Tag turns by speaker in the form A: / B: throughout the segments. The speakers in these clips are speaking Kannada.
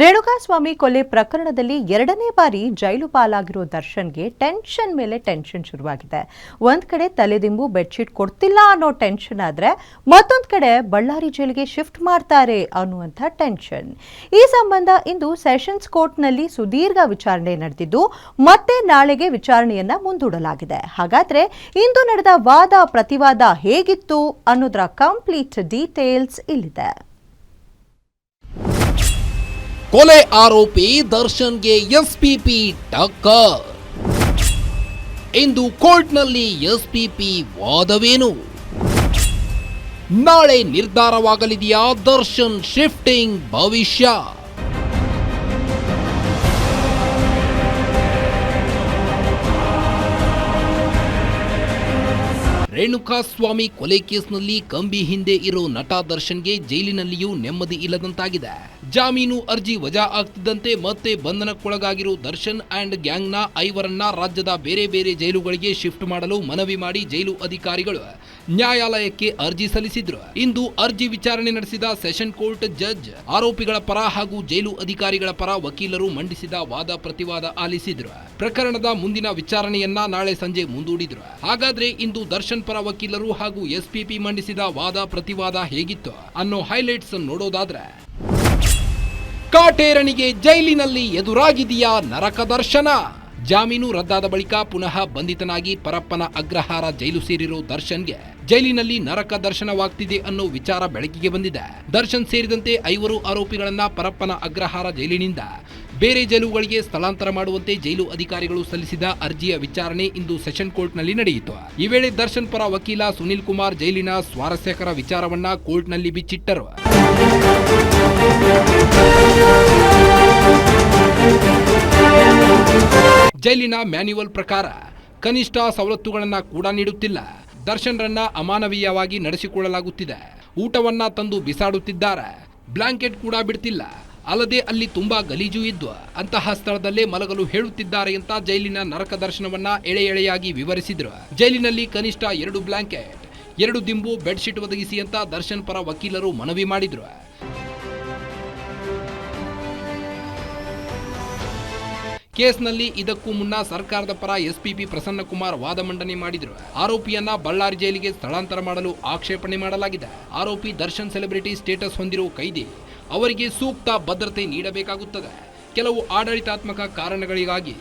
A: ರೇಣುಕಾಸ್ವಾಮಿ ಕೊಲೆ ಪ್ರಕರಣದಲ್ಲಿ ಎರಡನೇ ಬಾರಿ ಜೈಲು ಪಾಲಾಗಿರೋ ದರ್ಶನ್ಗೆ ಟೆನ್ಷನ್ ಮೇಲೆ ಟೆನ್ಷನ್ ಶುರುವಾಗಿದೆ. ಒಂದ್ ಕಡೆ ತಲೆದಿಂಬು ಬೆಡ್ಶೀಟ್ ಕೊಡ್ತಿಲ್ಲ ಅನ್ನೋ ಟೆನ್ಷನ್ ಆದ್ರೆ ಮತ್ತೊಂದ್ ಕಡೆ ಬಳ್ಳಾರಿ ಜೈಲಿಗೆ ಶಿಫ್ಟ್ ಮಾಡ್ತಾರೆ ಅನ್ನುವಂಥ ಟೆನ್ಷನ್. ಈ ಸಂಬಂಧ ಇಂದು ಸೆಷನ್ಸ್ ಕೋರ್ಟ್ನಲ್ಲಿ ಸುದೀರ್ಘ ವಿಚಾರಣೆ ನಡೆದಿದ್ದು ಮತ್ತೆ ನಾಳೆಗೆ ವಿಚಾರಣೆಯನ್ನ ಮುಂದೂಡಲಾಗಿದೆ. ಹಾಗಾದ್ರೆ ಇಂದು ನಡೆದ ವಾದ ಪ್ರತಿವಾದ ಹೇಗಿತ್ತು ಅನ್ನೋದರ ಕಂಪ್ಲೀಟ್ ಡೀಟೇಲ್ಸ್ ಇಲ್ಲಿದೆ.
B: ಕೊಲೆ ಆರೋಪಿ ದರ್ಶನ್ಗೆ ಎಸ್ಪಿಪಿ ಟಕ್ಕರ್. ಇಂದು ಕೋರ್ಟ್ನಲ್ಲಿ ಎಸ್ಪಿಪಿ ವಾದವೇನು? ನಾಳೆ ನಿರ್ಧಾರವಾಗಲಿದೆಯಾ ದರ್ಶನ್ ಶಿಫ್ಟಿಂಗ್ ಭವಿಷ್ಯ? ರೇಣುಕಾಸ್ವಾಮಿ ಕೊಲೆ ಕೇಸ್ನಲ್ಲಿ ಕಂಬಿ ಹಿಂದೆ ಇರೋ ನಟ ದರ್ಶನ್ಗೆ ಜೈಲಿನಲ್ಲಿಯೂ ನೆಮ್ಮದಿ ಇಲ್ಲದಂತಾಗಿದೆ. ಜಾಮೀನು ಅರ್ಜಿ ವಜಾ ಆಗ್ತಿದ್ದಂತೆ ಮತ್ತೆ ಬಂಧನಕ್ಕೊಳಗಾಗಿರೋ ದರ್ಶನ್ ಅಂಡ್ ಗ್ಯಾಂಗ್ನ 5ರನ್ನ ರಾಜ್ಯದ ಬೇರೆ ಬೇರೆ ಜೈಲುಗಳಿಗೆ ಶಿಫ್ಟ್ ಮಾಡಲು ಮನವಿ ಮಾಡಿ ಜೈಲು ಅಧಿಕಾರಿಗಳು ನ್ಯಾಯಾಲಯಕ್ಕೆ ಅರ್ಜಿ ಸಲ್ಲಿಸಿದ್ರು. ಇಂದು ಅರ್ಜಿ ವಿಚಾರಣೆ ನಡೆಸಿದ ಸೆಷನ್ ಕೋರ್ಟ್ ಜಡ್ಜ್ ಆರೋಪಿಗಳ ಪರ ಹಾಗೂ ಜೈಲು ಅಧಿಕಾರಿಗಳ ಪರ ವಕೀಲರು ಮಂಡಿಸಿದ ವಾದ ಪ್ರತಿವಾದ ಆಲಿಸಿದ್ರು. ಪ್ರಕರಣದ ಮುಂದಿನ ವಿಚಾರಣೆಯನ್ನ ನಾಳೆ ಸಂಜೆ ಮುಂದೂಡಿದ್ರು. ಹಾಗಾದ್ರೆ ಇಂದು ದರ್ಶನ್ ಪರ ವಕೀಲರು ಹಾಗೂ ಎಸ್ಪಿಪಿ ಮಂಡಿಸಿದ ವಾದ ಪ್ರತಿವಾದ ಹೇಗಿತ್ತು ಅನ್ನೋ ಹೈಲೈಟ್ಸ್ ನೋಡೋದಾದ್ರೆ, ಕಾಟೇರನಿಗೆ ಜೈಲಿನಲ್ಲಿ ಎದುರಾಗಿದೆಯಾ ನರಕ ದರ್ಶನ? ಜಾಮೀನು ರದ್ದಾದ ಬಳಿಕ ಪುನಃ ಬಂಧಿತನಾಗಿ ಪರಪ್ಪನ ಅಗ್ರಹಾರ ಜೈಲು ಸೇರಿರೋ ದರ್ಶನ್ಗೆ ಜೈಲಿನಲ್ಲಿ ನರಕ ದರ್ಶನವಾಗ್ತಿದೆ ಅನ್ನೋ ವಿಚಾರ ಬೆಳಕಿಗೆ ಬಂದಿದೆ. ದರ್ಶನ್ ಸೇರಿದಂತೆ 5 ಆರೋಪಿಗಳನ್ನ ಪರಪ್ಪನ ಅಗ್ರಹಾರ ಜೈಲಿನಿಂದ ಬೇರೆ ಜೈಲುಗಳಿಗೆ ಸ್ಥಳಾಂತರ ಮಾಡುವಂತೆ ಜೈಲು ಅಧಿಕಾರಿಗಳು ಸಲ್ಲಿಸಿದ ಅರ್ಜಿಯ ವಿಚಾರಣೆ ಇಂದು ಸೆಷನ್ ಕೋರ್ಟ್ನಲ್ಲಿ ನಡೆಯಿತು. ಈ ವೇಳೆ ದರ್ಶನ್ ಪರ ವಕೀಲ ಸುನಿಲ್ ಕುಮಾರ್ ಜೈಲಿನ ಸ್ವಾರಸ್ಯಕರ ವಿಚಾರವನ್ನ ಕೋರ್ಟ್ನಲ್ಲಿ ಬಿಚ್ಚಿಟ್ಟರು. ಜೈಲಿನ ಮ್ಯಾನ್ಯುವಲ್ ಪ್ರಕಾರ ಕನಿಷ್ಠ ಸವಲತ್ತುಗಳನ್ನ ಕೂಡ ನೀಡುತ್ತಿಲ್ಲ. ದರ್ಶನ್ರನ್ನ ಅಮಾನವೀಯವಾಗಿ ನಡೆಸಿಕೊಳ್ಳಲಾಗುತ್ತಿದೆ. ಊಟವನ್ನ ತಂದು ಬಿಸಾಡುತ್ತಿದ್ದಾರೆ. ಬ್ಲಾಂಕೆಟ್ ಕೂಡ ಬಿಡ್ತಿಲ್ಲ. ಅಲ್ಲದೆ ಅಲ್ಲಿ ತುಂಬಾ ಗಲೀಜು ಇದ್ದು ಅಂತಹ ಸ್ಥಳದಲ್ಲೇ ಮಲಗಲು ಹೇಳುತ್ತಿದ್ದಾರೆ ಅಂತ ಜೈಲಿನ ನರಕ ದರ್ಶನವನ್ನ ಎಳೆ ಎಳೆಯಾಗಿ ವಿವರಿಸಿದ್ರು. ಜೈಲಿನಲ್ಲಿ ಕನಿಷ್ಠ 2 ಬ್ಲಾಂಕೆಟ್, 2 ದಿಂಬು, ಬೆಡ್ಶೀಟ್ ಒದಗಿಸಿ ಅಂತ ದರ್ಶನ್ ಪರ ವಕೀಲರು ಮನವಿ ಮಾಡಿದ್ರು. ಕೇಸ್ನಲ್ಲಿ ಇದಕ್ಕೂ ಮುನ್ನ ಸರ್ಕಾರದ ಪರ ಎಸ್ಪಿಪಿ ಪ್ರಸನ್ನಕುಮಾರ್ ವಾದ ಮಂಡನೆ ಮಾಡಿದ್ರು. ಆರೋಪಿಯನ್ನ ಬಳ್ಳಾರಿ ಜೈಲಿಗೆ ಸ್ಥಳಾಂತರ ಮಾಡಲು ಆಕ್ಷೇಪಣೆ ಮಾಡಲಾಗಿದೆ. ಆರೋಪಿ ದರ್ಶನ್ ಸೆಲೆಬ್ರಿಟಿ ಸ್ಟೇಟಸ್ ಹೊಂದಿರುವ ಕೈದಿ. ಅವರಿಗೆ ಸೂಕ್ತ ಭದ್ರತೆ ನೀಡಬೇಕಾಗುತ್ತದೆ. ಕೆಲವು ಆಡಳಿತಾತ್ಮಕ ಕಾರಣಗಳಿಗಾಗಿ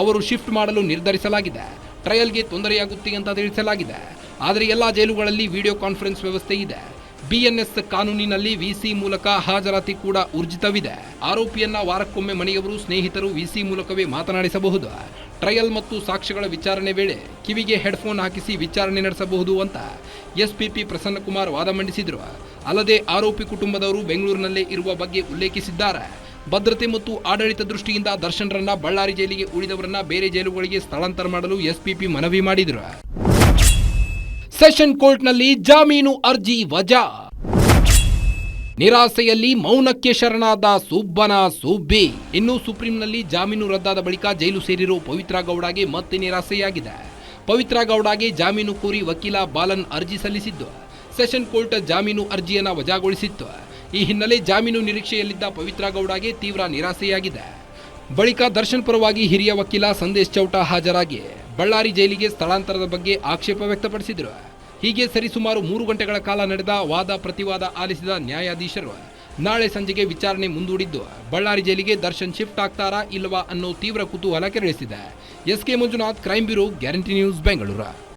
B: ಅವರು ಶಿಫ್ಟ್ ಮಾಡಲು ನಿರ್ಧರಿಸಲಾಗಿದೆ. ಟ್ರಯಲ್ಗೆ ತೊಂದರೆಯಾಗುತ್ತೆ ಅಂತ ತಿಳಿಸಲಾಗಿದೆ. ಆದರೆ ಎಲ್ಲ ಜೈಲುಗಳಲ್ಲಿ ವಿಡಿಯೋ ಕಾನ್ಫರೆನ್ಸ್ ವ್ಯವಸ್ಥೆ ಇದೆ. ಬಿಎನ್ಎಸ್ ಕಾನೂನಿನಲ್ಲಿ ವಿಸಿ ಮೂಲಕ ಹಾಜರಾತಿ ಕೂಡ ಊರ್ಜಿತವಿದೆ. ಆರೋಪಿಯನ್ನ ವಾರಕ್ಕೊಮ್ಮೆ ಮನೆಯವರು, ಸ್ನೇಹಿತರು ವಿಸಿ ಮೂಲಕವೇ ಮಾತನಾಡಿಸಬಹುದು. ಟ್ರಯಲ್ ಮತ್ತು ಸಾಕ್ಷ್ಯಗಳ ವಿಚಾರಣೆ ವೇಳೆ ಕಿವಿಗೆ ಹೆಡ್ಫೋನ್ ಹಾಕಿಸಿ ವಿಚಾರಣೆ ನಡೆಸಬಹುದು ಅಂತ ಎಸ್ಪಿಪಿ ಪ್ರಸನ್ನಕುಮಾರ್ ವಾದ ಮಂಡಿಸಿದ್ರು. ಅಲ್ಲದೆ ಆರೋಪಿ ಕುಟುಂಬದವರು ಬೆಂಗಳೂರಿನಲ್ಲೇ ಇರುವ ಬಗ್ಗೆ ಉಲ್ಲೇಖಿಸಿದ್ದಾರೆ. ಭದ್ರತೆ ಮತ್ತು ಆಡಳಿತ ದೃಷ್ಟಿಯಿಂದ ದರ್ಶನ್ರನ್ನ ಬಳ್ಳಾರಿ ಜೈಲಿಗೆ, ಉಳಿದವರನ್ನ ಬೇರೆ ಜೈಲುಗಳಿಗೆ ಸ್ಥಳಾಂತರ ಮಾಡಲು ಎಸ್ಪಿಪಿ ಮನವಿ ಮಾಡಿದ್ರು. ಸೆಷನ್ ಕೋರ್ಟ್ನಲ್ಲಿ ಜಾಮೀನು ಅರ್ಜಿ ವಜಾ. ನಿರಾಸೆಯಲ್ಲಿ ಮೌನಕ್ಕೆ ಶರಣಾದ ಸುಬ್ಬನ ಸುಬ್ಬಿ. ಇನ್ನು ಸುಪ್ರೀಂನಲ್ಲಿ ಜಾಮೀನು ರದ್ದಾದ ಬಳಿಕ ಜೈಲು ಸೇರಿರೋ ಪವಿತ್ರ ಗೌಡಗೆ ಮತ್ತೆ ನಿರಾಸೆಯಾಗಿದೆ. ಪವಿತ್ರ ಗೌಡಗೆ ಜಾಮೀನು ಕೋರಿ ವಕೀಲ ಬಾಲನ್ ಅರ್ಜಿ ಸಲ್ಲಿಸಿದ್ದು ಸೆಷನ್ ಕೋರ್ಟ್ ಜಾಮೀನು ಅರ್ಜಿಯನ್ನ ವಜಾಗೊಳಿಸಿತ್ತು. ಈ ಹಿನ್ನೆಲೆ ಜಾಮೀನು ನಿರೀಕ್ಷೆಯಲ್ಲಿದ್ದ ಪವಿತ್ರ ಗೌಡಗೆ ತೀವ್ರ ನಿರಾಸೆಯಾಗಿದೆ. ಬಳಿಕ ದರ್ಶನ್ ಪರವಾಗಿ ಹಿರಿಯ ವಕೀಲ ಸಂದೇಶ್ ಚೌಟ ಹಾಜರಾಗಿ ಬಳ್ಳಾರಿ ಜೈಲಿಗೆ ಸ್ಥಳಾಂತರದ ಬಗ್ಗೆ ಆಕ್ಷೇಪ ವ್ಯಕ್ತಪಡಿಸಿದರು. ಹೀಗೆ ಸರಿಸುಮಾರು 3 ಗಂಟೆಗಳ ಕಾಲ ನಡೆದ ವಾದ ಪ್ರತಿವಾದ ಆಲಿಸಿದ ನ್ಯಾಯಾಧೀಶರು ನಾಳೆ ಸಂಜೆಗೆ ವಿಚಾರಣೆ ಮುಂದೂಡಿದ್ದು ಬಳ್ಳಾರಿ ಜೈಲಿಗೆ ದರ್ಶನ್ ಶಿಫ್ಟ್ ಆಗ್ತಾರಾ ಇಲ್ಲವಾ ಅನ್ನೋ ತೀವ್ರ ಕುತೂಹಲ ಕೆರಳಿಸಿದೆ. S K Manjunath, crime bureau, guarantee news, Bengaluru.